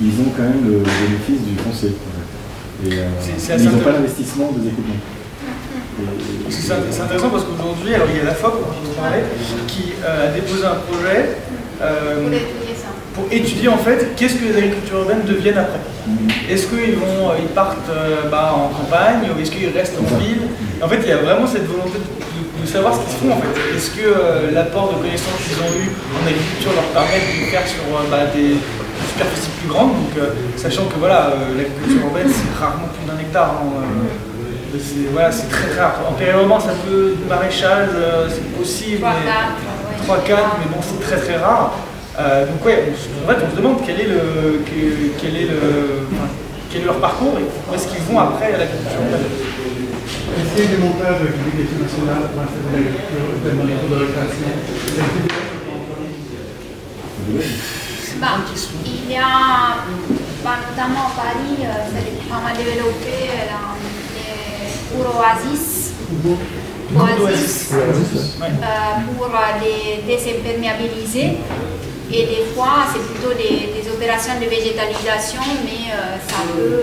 F: ils ont quand même le bénéfice du foncier. Et ils n'ont pas l'investissement des équipements.
A: C'est intéressant parce qu'aujourd'hui, alors il y a la FOP qui a déposé un projet pour étudier en fait qu'est-ce que les agricultures urbaines deviennent après. Est-ce qu'ils partent en campagne ou est-ce qu'ils restent en ville? En fait, il y a vraiment cette volonté de savoir ce qu'ils font en fait. Est-ce que l'apport de connaissances qu'ils ont eu en agriculture leur permet de le faire sur des superficies plus grandes, donc sachant que l'agriculture urbaine c'est rarement plus d'1 hectare. C'est très rare. En périurbain, ça peut du maraîchage, c'est possible. 3-4, mais bon, c'est très très rare. Donc en fait, on se demande quel est leur parcours et où est-ce qu'ils vont après à l'agriculture urbaine.
G: Est-ce qu'il y a des montages avec l'éducation nationale pour l'instant de l'agriculture urbaine dans les cours de récréation?
B: Il y a, notamment à Paris, c'est pas mal développé les cours Oasis. Pour les désimperméabiliser. Et des fois, c'est plutôt des opérations de végétalisation, mais ça peut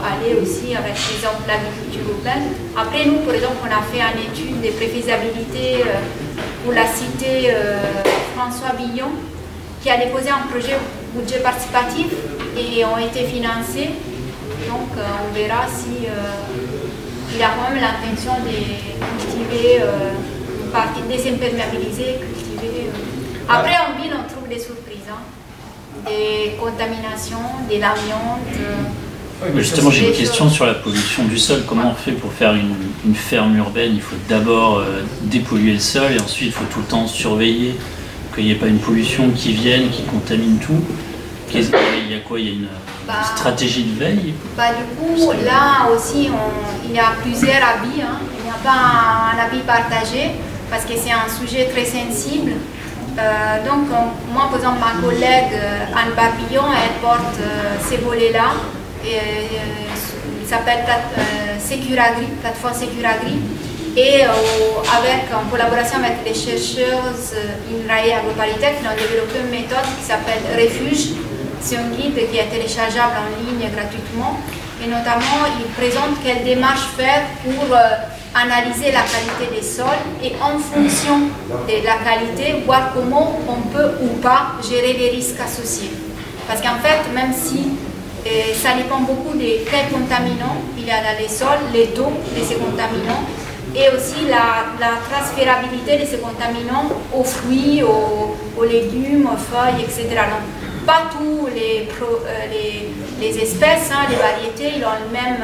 B: aller aussi avec, par exemple, l'agriculture urbaine. Après, nous, par exemple, on a fait une étude de préfaisabilité pour la cité François Villon, qui a déposé un projet budget participatif et ont été financés. Donc, on verra si il a quand même l'intention de cultiver, une partie désimperméabiliser, cultiver. Après, en ville, on trouve des surprises, des contaminations, de l'amiante.
H: Justement, j'ai une question sur la pollution du sol. Comment on fait pour faire une ferme urbaine? Il faut d'abord dépolluer le sol et ensuite il faut tout le temps surveiller qu'il n'y ait pas une pollution qui vienne, qui contamine tout. Il y a quoi? Il y a une stratégie de veille?
B: Du coup, là aussi, il y a plusieurs avis. Il n'y a pas un avis partagé parce que c'est un sujet très sensible. Donc, moi, par exemple, ma collègue Anne Barbillon, elle porte ces volets-là. Il s'appelle Securagri, plateforme Securagri. Et en collaboration avec les chercheurs INRAE AgroParisTech, ils ont développé une méthode qui s'appelle Refuge. C'est un guide qui est téléchargeable en ligne gratuitement et notamment il présente quelle démarche faire pour analyser la qualité des sols et en fonction de la qualité, voir comment on peut ou pas gérer les risques associés. Parce qu'en fait, même si ça dépend beaucoup de quels contaminants il y a dans les sols, les taux de ces contaminants et aussi la transférabilité de ces contaminants aux fruits, aux légumes, aux feuilles, etc. Donc, pas tous les espèces, hein, les variétés, ils ont la même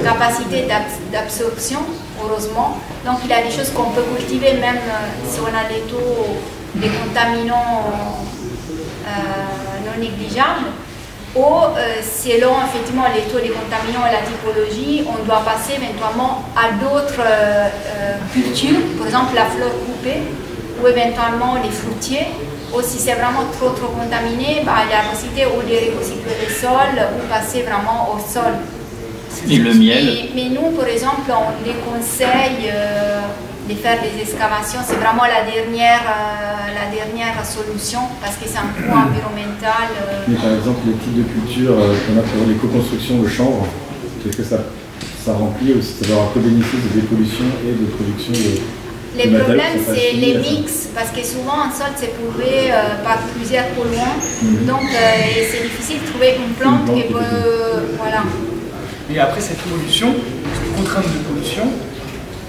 B: capacité d'absorption, heureusement. Donc il y a des choses qu'on peut cultiver même si on a des taux, des contaminants non négligeables. Ou selon effectivement les taux des contaminants et la typologie, on doit passer éventuellement à d'autres cultures, par exemple la fleur coupée ou éventuellement les fruitiers. Ou si c'est vraiment trop contaminé, bah, il y a la possibilité ou de reconstituer le sol ou passer vraiment au sol.
H: Et le miel?
B: Mais nous, par exemple, on déconseille de faire des excavations. C'est vraiment la dernière solution parce que c'est un coût environnemental.
F: Mais par exemple, les types de cultures qu'on a pour l'éco-construction, le chanvre, qu'est-ce que ça remplit aussi? Ça doit avoir co-bénéfice de dépollution et de production de...
B: Les problèmes, c'est les mix, parce que souvent un sol c'est prouvé par plusieurs polluants, donc c'est difficile de trouver une plante qui peut... Voilà.
A: Et après cette pollution, cette contrainte de pollution,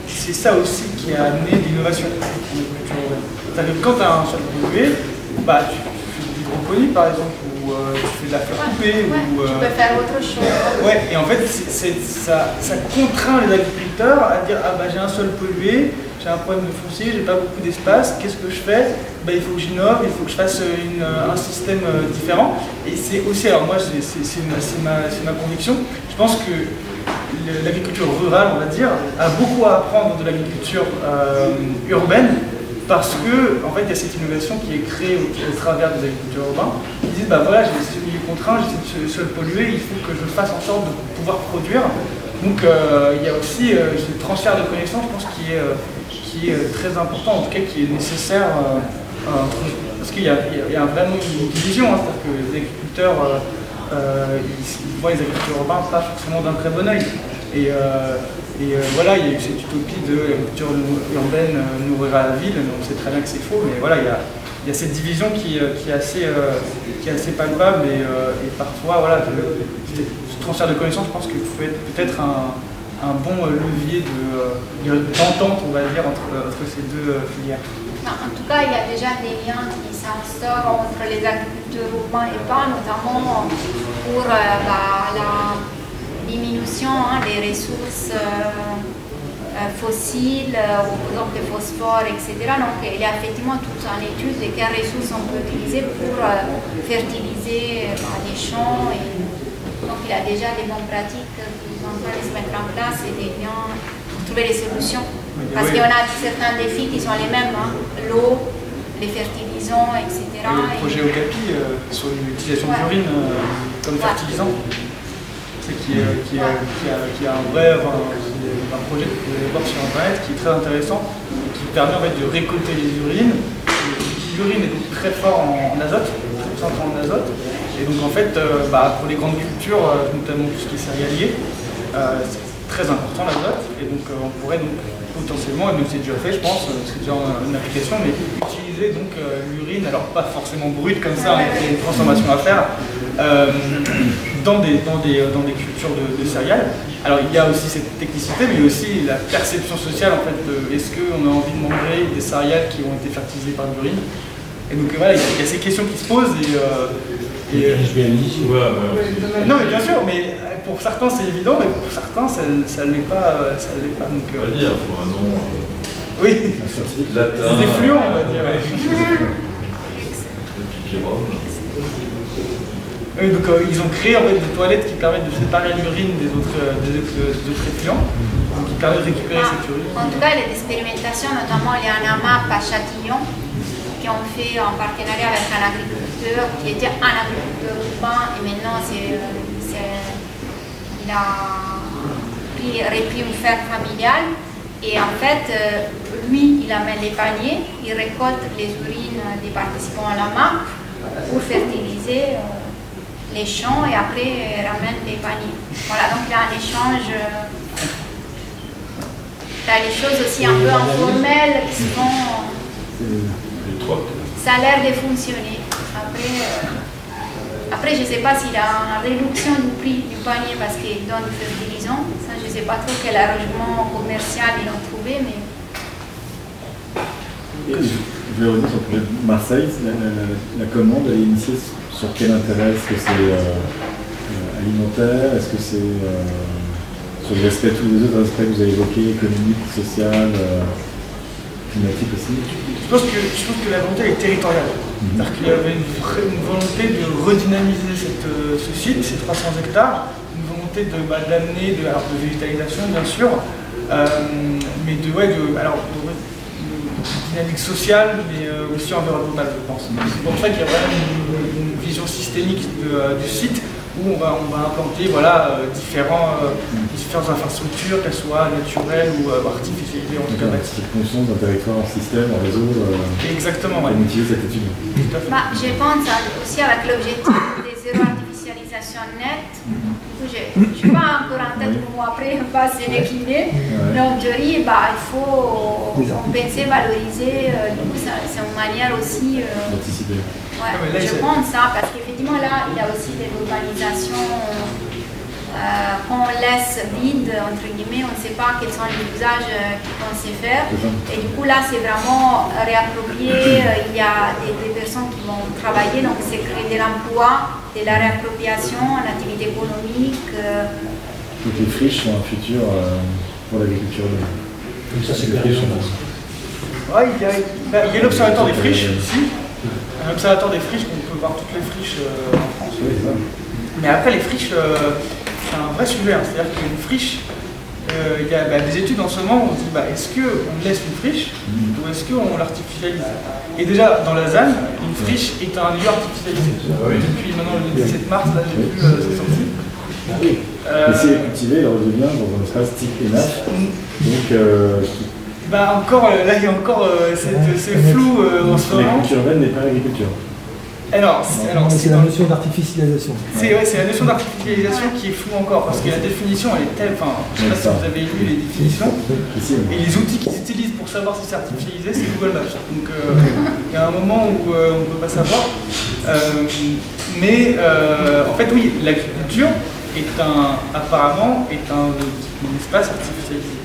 A: c'est ça aussi qui a amené l'innovation en agriculture. C'est-à-dire que quand tu as un sol pollué, bah, tu fais de l'hydroponie par exemple, ou tu fais de la fleur coupée, ou...
B: Tu peux faire autre chose.
A: Ouais, et en fait, ça contraint les agriculteurs à dire « Ah bah j'ai un sol pollué, j'ai un problème de foncier, j'ai pas beaucoup d'espace, qu'est-ce que je fais? Bah, il faut que j'innove, il faut que je fasse un système différent. » Et c'est aussi, alors moi c'est ma conviction, je pense que l'agriculture rurale, on va dire, a beaucoup à apprendre de l'agriculture urbaine, parce que en fait il y a cette innovation qui est créée au travers des agriculteurs urbains. Ils disent bah voilà, j'ai ce milieu contraint, j'ai ce sol pollué, il faut que je fasse en sorte de pouvoir produire. Donc il y a aussi ce transfert de connaissances, je pense, qui est très important, en tout cas qui est nécessaire, parce qu'il y a vraiment une division, hein, c'est-à-dire que les agriculteurs ils voient les agriculteurs urbains pas forcément d'un très bon œil. Et voilà, il y a eu cette utopie de l'agriculture urbaine nourrir à la ville, donc on sait très bien que c'est faux, mais voilà, il y a cette division qui est assez palpable et parfois, voilà, ce transfert de connaissances, je pense qu'il peut être peut-être un bon levier d'entente, on va dire, entre ces deux filières.
B: En tout cas, il y a déjà des liens qui s'instaurent entre les agriculteurs urbains et pas, notamment pour la diminution des ressources fossiles, ou par exemple le phosphore, etc. Donc il y a effectivement toute une étude de quelles ressources on peut utiliser pour fertiliser les champs. Donc il y a déjà des bonnes pratiques qui sont en train de se mettre en place et des liens pour trouver des solutions. Parce qu'on a certains défis qui sont les mêmes, hein. L'eau, les fertilisants, etc.
A: Le projet Okapi sur l'utilisation de l'urine comme fertilisant. Qui a un vrai un projet que vous allez voir sur internet qui est très intéressant, qui permet en fait de récolter les urines. L'urine est très fort en azote, très concentré en azote, et donc en fait pour les grandes cultures, notamment tout ce qui est céréalier, c'est très important l'azote, et donc on pourrait donc potentiellement, et même c'est déjà fait je pense, c'est déjà une application, mais utiliser donc l'urine, alors pas forcément brute comme ça, il y a une transformation à faire, dans des cultures de céréales. Alors il y a aussi cette technicité, mais aussi la perception sociale en fait, est-ce qu'on a envie de manger des céréales qui ont été fertilisées par l'urine? Et donc voilà, il y a ces questions qui se posent non mais bien sûr, mais pour certains c'est évident, mais pour certains ça ne l'est pas. Donc,
C: on va dire, il faut un nom.
A: Oui,
C: latin,
A: des fluents on va dire. Donc ils ont créé en fait des toilettes qui permettent de séparer l'urine des autres effluents, donc qui permettent de récupérer cette urine.
B: En tout cas, il y a des expérimentations, notamment il y a un AMAP à Châtillon, qui ont fait en partenariat avec un agriculteur qui était un agriculteur urbain et maintenant il a repris une ferme familiale et en fait lui il amène les paniers, il récolte les urines des participants à la MAP pour fertiliser les champs et après ramènent des paniers. Voilà, donc il y a un échange. Il y a des choses aussi un peu informelles qui se font. Ça a l'air de fonctionner. Après, je ne sais pas s'il y a une réduction du prix du panier parce qu'ils donnent du fertilisant. Ça, je ne sais pas trop quel arrangement commercial ils ont trouvé, mais.
F: Je vais revenir sur le projet de Marseille. La commande, elle est initiée sur quel intérêt? Est-ce que c'est alimentaire? Est-ce que c'est sur le respect, tous les autres aspects que vous avez évoqués, économique, social, climatique aussi?
A: Je pense que la volonté est territoriale. C'est-à-dire qu'il y avait une volonté de redynamiser ce site, ces 300 hectares, une volonté de l'amener, de végétalisation bien sûr, mais de dynamique sociale, mais aussi environnementale, je pense. C'est pour ça qu'il y a vraiment une vision systémique du site où on va implanter différentes infrastructures, qu'elles soient naturelles ou artificialisées, en tout cas.
F: C'est conscience d'un territoire en système, en réseau.
A: Exactement,
F: oui. Pour motiver cette étude.
B: Je pense aussi avec l'objectif de zéro artificialisation nette. Je ne suis pas encore en tête pour moi, après, pas se décliner. Mais en théorie, il faut compenser, valoriser. Du coup, c'est une manière aussi.
F: D'anticiper.
B: Ouais, je pense ça, parce qu'effectivement, là, il y a aussi des urbanisations qu'on laisse vides, entre guillemets, on ne sait pas quels sont les usages qu'on sait faire. Et du coup, là, c'est vraiment réapproprié. Il y a des personnes qui vont travailler, donc c'est créer de l'emploi, de la réappropriation, l'activité économique.
F: Donc les friches sont un futur pour l'agriculture.
E: Donc ça, c'est le friche.
A: Ouais, il y a l'observatoire des friches ici. Un observatoire des friches, on peut voir toutes les friches en France.
F: Oui, c'est ça.
A: Mais après, les friches, c'est un vrai sujet. C'est-à-dire qu'une friche, il y a des études en ce moment où on se dit est-ce qu'on laisse une friche ou est-ce qu'on l'artificialise? Et déjà, dans la ZAN, une friche est un lieu artificialisé. Depuis maintenant le 17 mars, là, j'ai vu, c'est sorti.
F: Et si elle est cultivée, elle redevient dans un espace type ENAF. Donc,
A: là, il y a encore c'est flou en ce moment.
F: L'agriculture urbaine n'est pas l'agriculture.
I: Alors c'est la notion d'artificialisation.
A: C'est la notion d'artificialisation qui est floue encore, parce que la définition, elle est telle, je ne sais pas si vous avez lu les définitions, et les outils qu'ils utilisent pour savoir si c'est artificialisé, c'est Google Maps. Donc il y a un moment où on ne peut pas savoir. En fait, oui, l'agriculture apparemment est un espace artificialisé.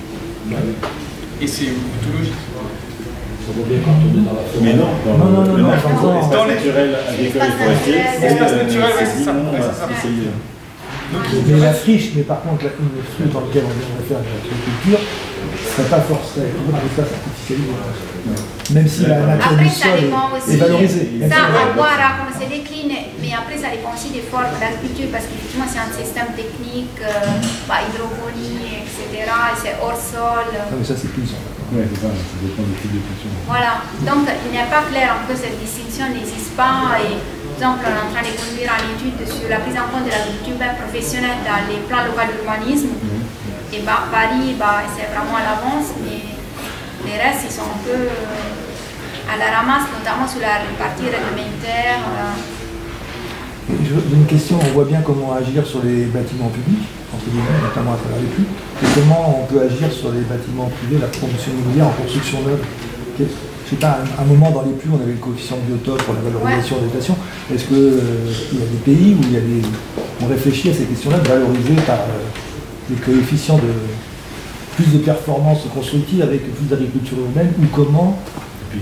A: Et c'est plutôt logique.
F: Mais non,
I: dans
F: naturel, agricole et forestier,
A: l'espace naturel, c'est ça.
I: Mais la friche, mais par contre, une friche dans laquelle on va faire de l'agriculture, ce ne serait pas forcément un espace artificialisé. Même si la nature du sol est valorisée.
B: Ça, à voir comment se décline, mais après, ça dépend aussi des formes d'agriculture, parce qu'effectivement, c'est un système technique, hydroponie, etc., et c'est hors sol.
I: Mais ça, c'est plus.
F: Oui, c'est ça, ça dépend du type de culture.
B: Voilà, donc il n'est pas clair encore, cette distinction n'existe pas. Et, par exemple, on est en train de conduire une étude sur la prise en compte de l'agriculture professionnelle dans les plans locaux d'urbanisme. Et Paris, c'est vraiment à l'avance, mais les restes, ils sont un peu à la ramasse, notamment sur la partie réglementaire.
I: J'ai une question, on voit bien comment agir sur les bâtiments publics, entre guillemets, notamment à travers les pluies, et comment on peut agir sur les bâtiments privés, la promotion immobilière en construction neuve. Je ne sais pas, à un moment dans les pluies, on avait le coefficient de biotope pour la valorisation des stations. Est-ce qu'il y a des pays où on réfléchit à ces questions-là, de valoriser par des coefficients de plus de performance constructive avec plus d'agriculture urbaine, ou comment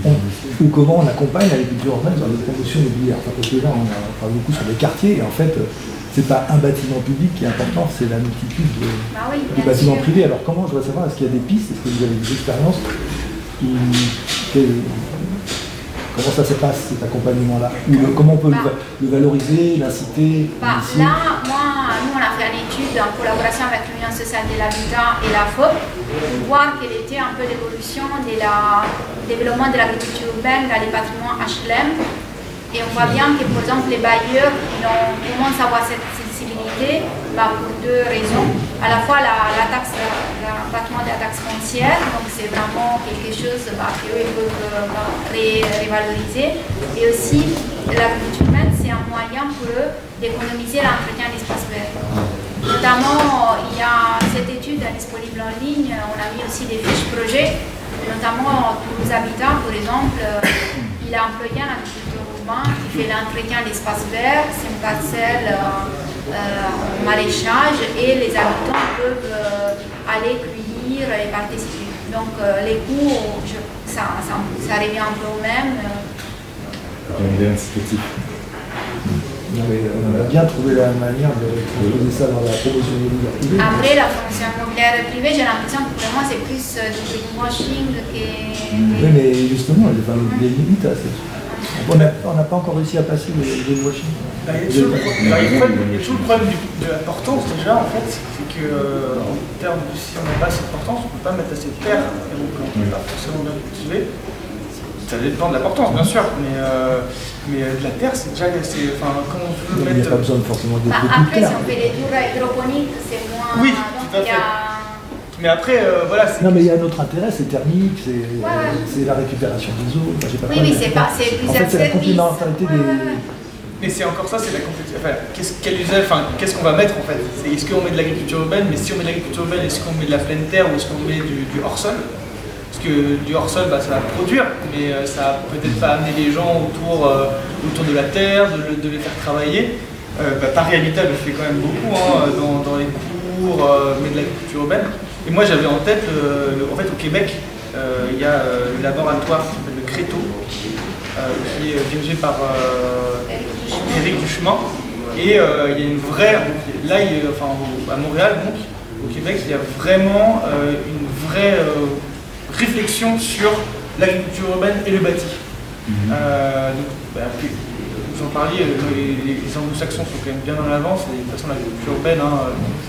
I: on accompagne l'agriculture urbaine dans les promotions immobilières. Parce que là, on parle beaucoup sur les quartiers, et en fait, c'est pas un bâtiment public qui est important, c'est la multitude de bâtiments privés. Alors comment, je voudrais savoir, est-ce qu'il y a des pistes, est-ce que vous avez des expériences comment ça se passe, cet accompagnement-là? Comment on peut le valoriser, l'inciter?
B: Là, nous, on a fait une étude en collaboration avec l'Union sociale de l'habitat et la FOP pour voir quelle était un peu l'évolution du développement de l'agriculture urbaine dans les bâtiments HLM. Et on voit bien que, par exemple, les bailleurs commencent à avoir cette sensibilité pour deux raisons. À la fois l'abattement de la taxe foncière, donc c'est vraiment quelque chose qu'eux peuvent révaloriser. Et aussi, l'agriculture urbaine, c'est un moyen pour eux d'économiser l'entretien d'espace vert. Notamment, il y a cette étude disponible en ligne, on a mis aussi des fiches projets, notamment Toulouse Habitat, par exemple, il a employé un agriculteur urbain qui fait l'entretien d'espace vert, c'est une parcelle en maraîchage et les habitants peuvent aller cueillir et participer. Donc les coûts, ça revient un peu au même.
I: On a bien trouvé la manière de proposer ça dans la promotion immobilière privée.
B: Après, la promotion immobilière privée, j'ai l'impression que pour moi c'est plus du greenwashing que...
I: Oui, mais justement, il y a des limites à ça. On n'a pas encore réussi à passer le greenwashing.
A: Il y a toujours le problème de l'importance déjà, en fait, c'est qu'en termes de si on n'a pas cette importance, on ne peut pas mettre assez de terre et donc on ne peut pas forcément bien cultiver. Ça dépend de l'importance, bien sûr, mais de la terre, c'est déjà... Enfin, comment on peut mettre...
I: Il n'y a pas besoin forcément de terre.
B: Après, si on fait les tours hydroponiques, c'est moins...
A: Oui, tout à fait. Mais après, voilà...
I: Non, mais il y a un autre intérêt, c'est thermique, c'est la récupération des eaux. Enfin, j'ai pas
B: oui, mais c'est pas...
I: En fait, c'est la complémentarité des...
A: Mais c'est encore ça, c'est la complexité. Enfin, qu'est-ce qu'on va mettre en fait? Est-ce qu'on met de l'agriculture urbaine? Mais si on met de l'agriculture urbaine, est-ce qu'on met de la pleine terre ou est-ce qu'on met du hors-sol? Parce que du hors-sol, ça va produire, mais ça va peut-être pas amener les gens autour de la terre, de les faire travailler. Paris Habitat le fait quand même beaucoup dans les cours, mais de l'agriculture urbaine. Et moi j'avais en tête, en fait au Québec, il y a le laboratoire qui s'appelle le Créteau, qui est dirigé par Éric Duchemin. Et il y a une vraie, là, à Montréal, donc, au Québec, il y a vraiment une vraie réflexion sur l'agriculture urbaine et le bâti. Vous en parliez, les anglo-saxons sont quand même bien en avance, et de toute façon l'agriculture urbaine,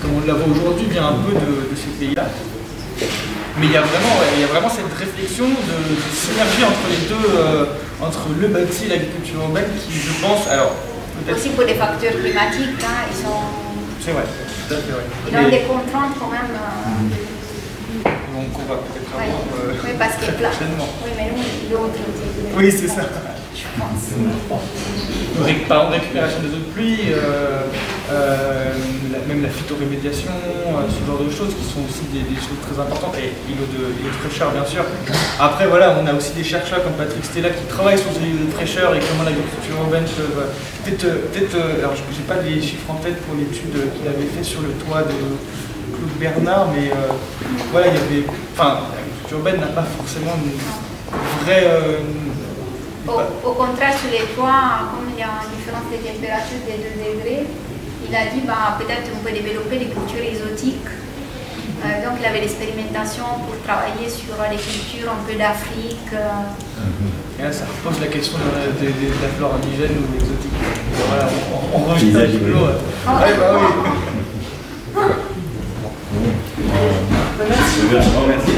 A: comme on la voit aujourd'hui, vient un peu de ces pays-là. Mais il y a vraiment cette réflexion de synergie entre les deux, entre le bâti et l'agriculture urbaine qui, je pense, alors peut-être...
B: Aussi pour les facteurs climatiques, ils sont...
A: C'est vrai, tout à fait vrai.
B: Ils ont des contraintes quand même.
A: Donc on va peut-être avoir...
B: Oui, parce qu'il est plat. Oui, mais nous, l'autre...
A: Oui, c'est ça.
B: Je pense.
A: Par exemple, récupération des eaux de pluie, même la phytorémédiation, ce genre de choses qui sont aussi des choses très importantes, et îlots de fraîcheur bien sûr. Après voilà, on a aussi des chercheurs comme Patrick Stella qui travaillent sur ces îlots de fraîcheur et comment l'agriculture urbaine peut... alors j'ai pas les chiffres en tête pour l'étude qu'il avait fait sur le toit de Claude Bernard, mais voilà, il y avait... Enfin, l'agriculture urbaine n'a pas forcément une vraie...
B: Au contraire, sur les toits, comme il y a une différence de température de 2 degrés, il a dit peut-être on peut développer des cultures exotiques. Donc il avait l'expérimentation pour travailler sur les cultures un peu d'Afrique.
A: Et là, ça repose la question de la flore indigène ou exotique. Voilà, on revient à l'eau.
D: Merci.
F: Merci.